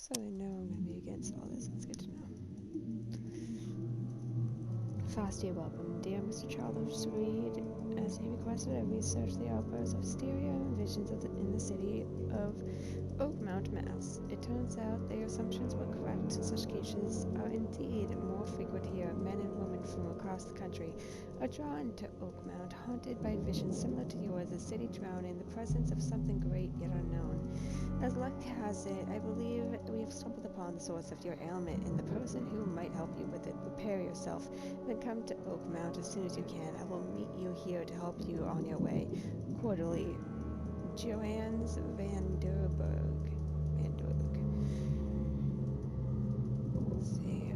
So they know I'm going to be against all this. That's good to know. Frosty, welcome. Dear Mr. Charles Reed, as he requested, I researched the outbursts of hysteria and visions in the city of Oakmount, Mass. It turns out their assumptions were correct. Such cases are indeed more frequent here. Men and women from across the country are drawn to Oakmount, haunted by visions similar to yours, the city drowned in the presence of something great yet unknown. As luck has it, I believe we have stumbled upon the source of your ailment and the person who might help you with it. Prepare yourself, then come to Oakmount as soon as you can. I will meet you here to help you on your way. Quarterly, Joanne's Vanderburg. Let's see,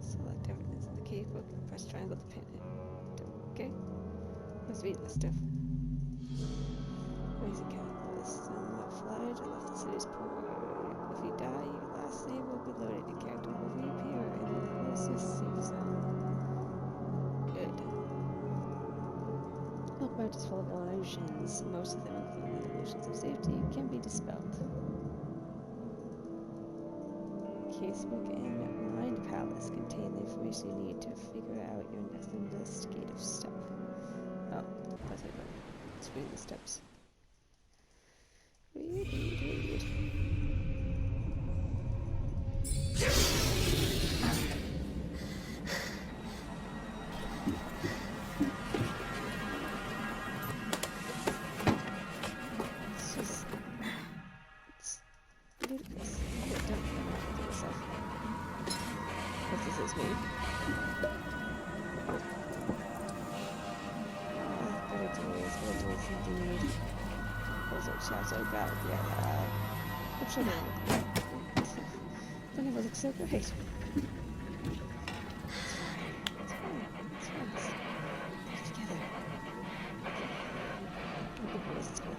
select evidence in the casebook and press triangle to pin it. Okay, let's read this stuff. Basic calculus. Not flooded, I left the city's poor. If you die, your last name will be loaded. Your character will reappear in the closest safe zone. Good. Oakmount is full of illusions. Most of them, including the illusions of safety, can be dispelled. Casebook and Mind Palace contain the information you need to figure out your next investigative step. Oh, that's it. Let's read the steps. Read. It's just... it's ludicrous. I don't know this stuff. If this is me. Better days indeed. Those are shots I got, yeah. I'm sure they look. They never look so great. It's fine. Let's get together. We're good boys, let's go.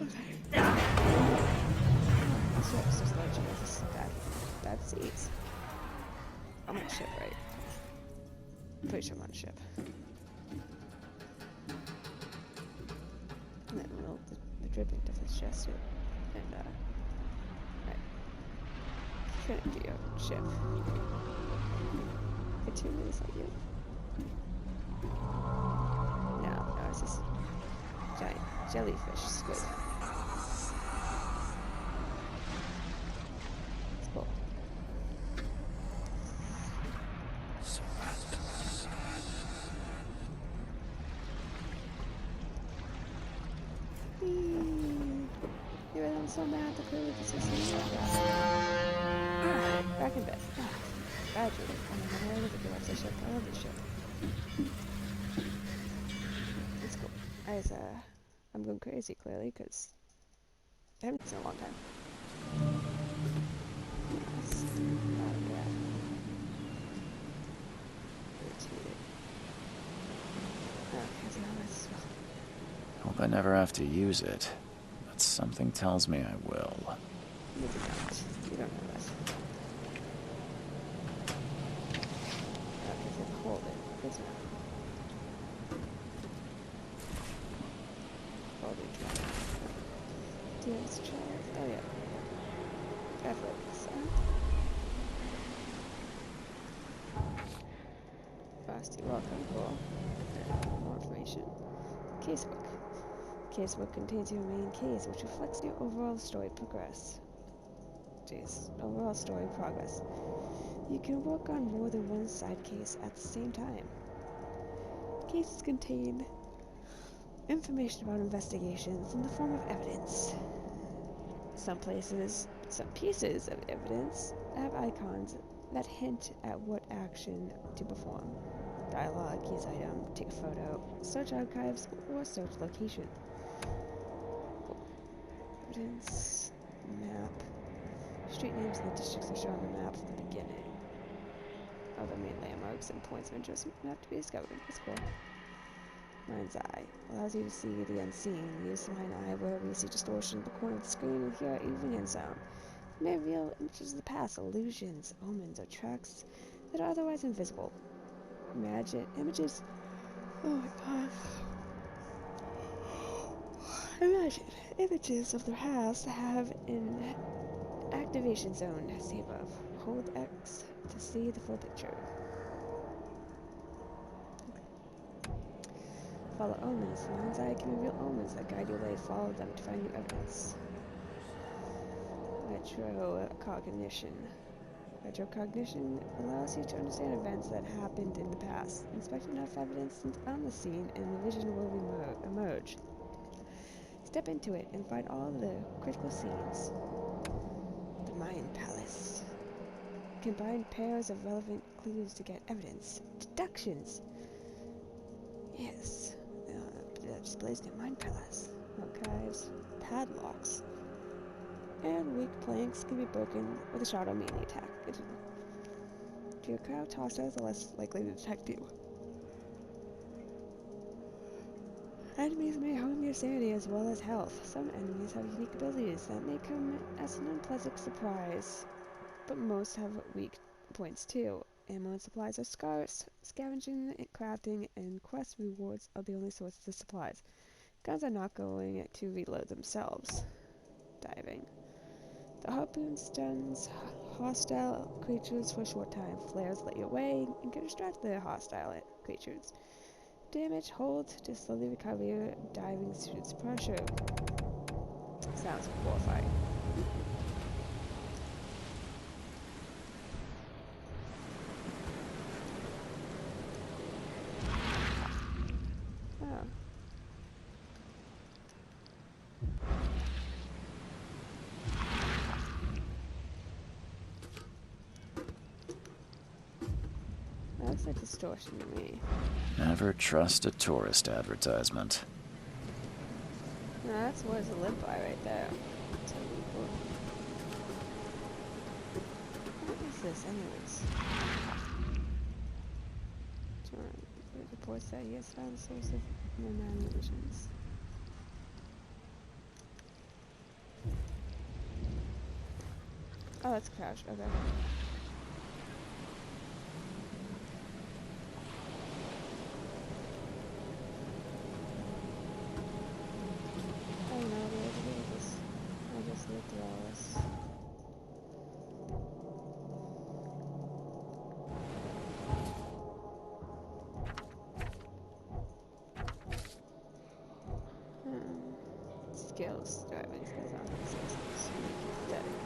Okay. This ship's just like this bad seas. I'm on a ship, right? I'm pretty sure I'm on a ship. And then the dripping doesn't chest it. And right. Trinity ship. For 2 minutes like you. No, it's just giant jellyfish squid. It's cool. Here I am so mad that clearly this is back in bed. Gradually, I love the ship. I love this ship. It's cool. I'm going crazy clearly because I haven't seen it in a long time. Yes. Oh yeah. Irritated. Okay, so now let's swell. Hope I never have to use it, but something tells me I will. You do not. You don't know that. Okay, so hold it. Good to know. Hold it. DS Charles. Oh yeah. Athletics. Frosty, welcome. Cool. More information. Casebook. Casebook contains your main case, which reflects your overall story progress. Overall story progress. You can work on more than one side case at the same time. Cases contain information about investigations in the form of evidence. Some pieces of evidence have icons that hint at what action to perform. Dialogue, use item, take a photo, search archives, or search location. Evidence, map. Street names and the districts are shown on the map from the beginning. Other main landmarks and points of interest have to be discovered. That's cool. Mind's eye allows you to see the unseen. Use the mind eye wherever you see distortion in the corner of the screen and hear a ringing sound. It may reveal images of the past, illusions, omens, or tracks that are otherwise invisible. Imagine images. Oh my god. Imagine images of their house have an activation zone. See above. Hold X to see the full picture. Follow omens. The mind's eye can reveal omens that guide your way. Follow them to find new evidence. Retrocognition. Retrocognition allows you to understand events that happened in the past. Inspect enough evidence on the scene, and the vision will emerge. Step into it and find all the critical scenes. The Mind Palace. Combine pairs of relevant clues to get evidence. Deductions. Yes. That displays the Mind Palace. Archives. Padlocks. And weak planks can be broken with a shadow melee attack. If your crowd hostiles are less likely to detect you. Enemies may harm your sanity as well as health. Some enemies have unique abilities that may come as an unpleasant surprise, but most have weak points too. Ammo and supplies are scarce. Scavenging, crafting, and quest rewards are the only sources of supplies. Guns are not going to reload themselves. Diving. The harpoon stuns hostile creatures for a short time. Flares light your way and can distract the hostile creatures. Damage, hold to slowly recover your diving suit's pressure. Sounds horrifying. Oh. That looks like distortion to me. Never trust a tourist advertisement. No, that's words to live by right there. So cool. What is this, anyways? It reports that he has found a source of nomadic visions. Oh, that's crouched. Okay. I don't know the way to do this. I just looked through all this. Skills. Driving skills on this. Pathetic.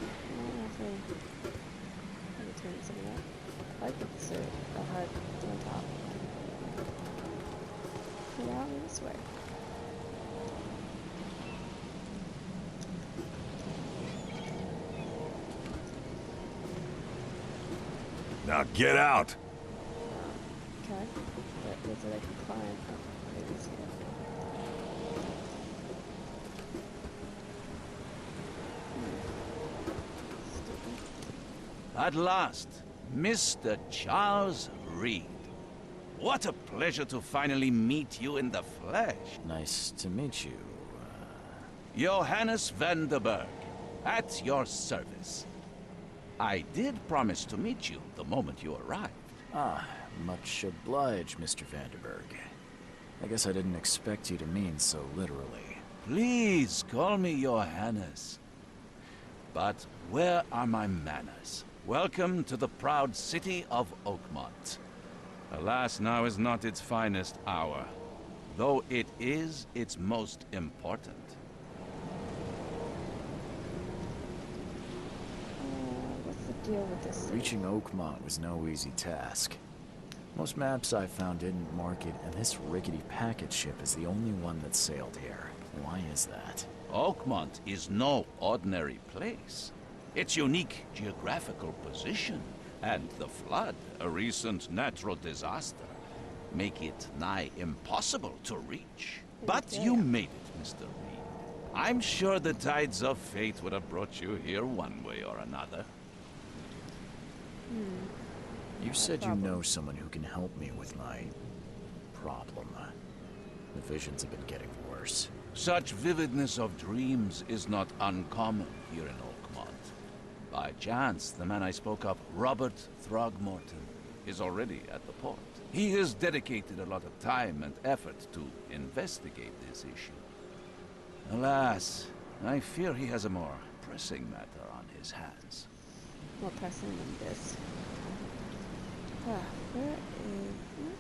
I don't know if I can turn some of that. I like it's a HUD on top. Get out this way. Now get out! Okay. That means that I can climb. Oh, maybe it's here. At last, Mr. Charles Reed. What a pleasure to finally meet you in the flesh. Nice to meet you. Johannes Vanderberg, at your service. I did promise to meet you the moment you arrived. Ah, much obliged, Mr. Vanderberg. I guess I didn't expect you to mean so literally. Please call me Johannes. But where are my manners? Welcome to the proud city of Oakmont. Alas, now is not its finest hour, though it is its most important. What's the deal with this? Reaching Oakmont was no easy task. Most maps I found didn't mark it, and this rickety packet ship is the only one that sailed here. Why is that? Oakmont is no ordinary place. Its unique geographical position and the flood, a recent natural disaster, make it nigh impossible to reach. But you made it, Mr. Reed. I'm sure the tides of fate would have brought you here one way or another. You said you know someone who can help me with my problem. The visions have been getting worse. Such vividness of dreams is not uncommon here in Oakmont. By chance, the man I spoke of, Robert Throgmorton, is already at the port. He has dedicated a lot of time and effort to investigate this issue. Alas, I fear he has a more pressing matter on his hands. More pressing than this. Where is...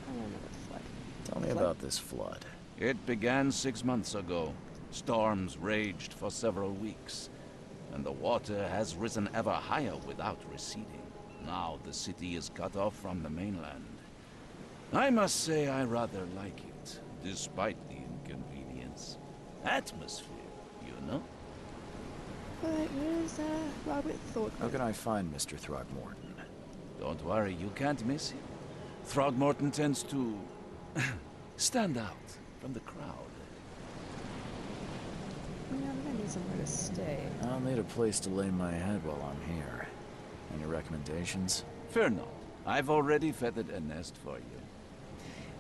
I don't know what the flood. Tell me Flood? about this flood. It began 6 months ago. Storms raged for several weeks, and the water has risen ever higher without receding. Now the city is cut off from the mainland. I must say I rather like it, despite the inconvenience. Atmosphere, you know? But where's Robert Thornton? How can I find Mr. Throgmorton? Don't worry, you can't miss him. Throgmorton tends to stand out from the crowd. Yeah, I'm gonna need somewhere to stay. I'll need a place to lay my head while I'm here. Any recommendations? Fear not. I've already feathered a nest for you.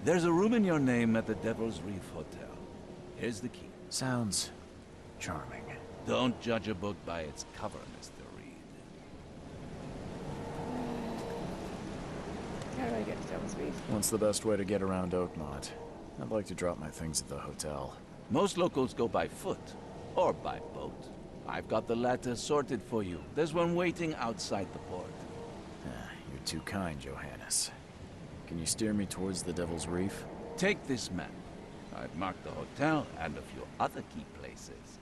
There's a room in your name at the Devil's Reef Hotel. Here's the key. Sounds charming. Don't judge a book by its cover, Mr. Reed. How do I get to Devil's Reef? What's the best way to get around Oakmont? I'd like to drop my things at the hotel. Most locals go by foot, or by boat. I've got the latter sorted for you. There's one waiting outside the port. You're too kind, Johannes. Can you steer me towards the Devil's Reef? Take this map. I've marked the hotel and a few other key places.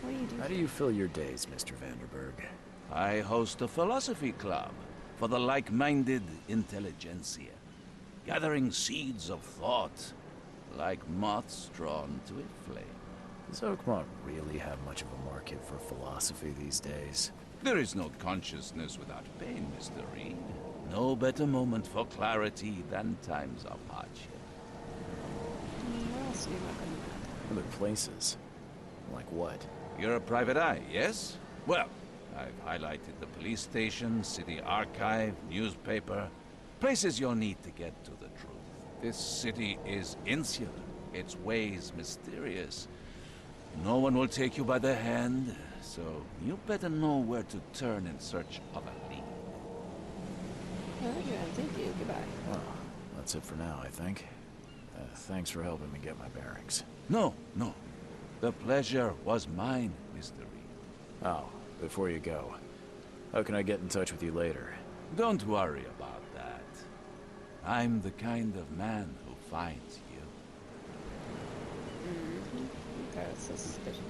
What do you do? How do you fill your days, Mr. Vanderberg? I host a philosophy club for the like-minded intelligentsia, gathering seeds of thought, like moths drawn to a flame. Does Oakmont really have much of a market for philosophy these days? There is no consciousness without pain, Mr. Reed. No better moment for clarity than times of hardship. What else do you look on the map? Other places? Like what? You're a private eye, yes? Well, I've highlighted the police station, city archive, newspaper. Places you'll need to get to the truth. This city is insular, its ways mysterious. No one will take you by the hand, so you better know where to turn in search of a lead. Okay, thank you. Goodbye. Well, that's it for now, I think. Thanks for helping me get my bearings. No. The pleasure was mine, Mr. Reed. Oh, before you go, how can I get in touch with you later? Don't worry about that. I'm the kind of man who finds you. Okay, that's suspicious.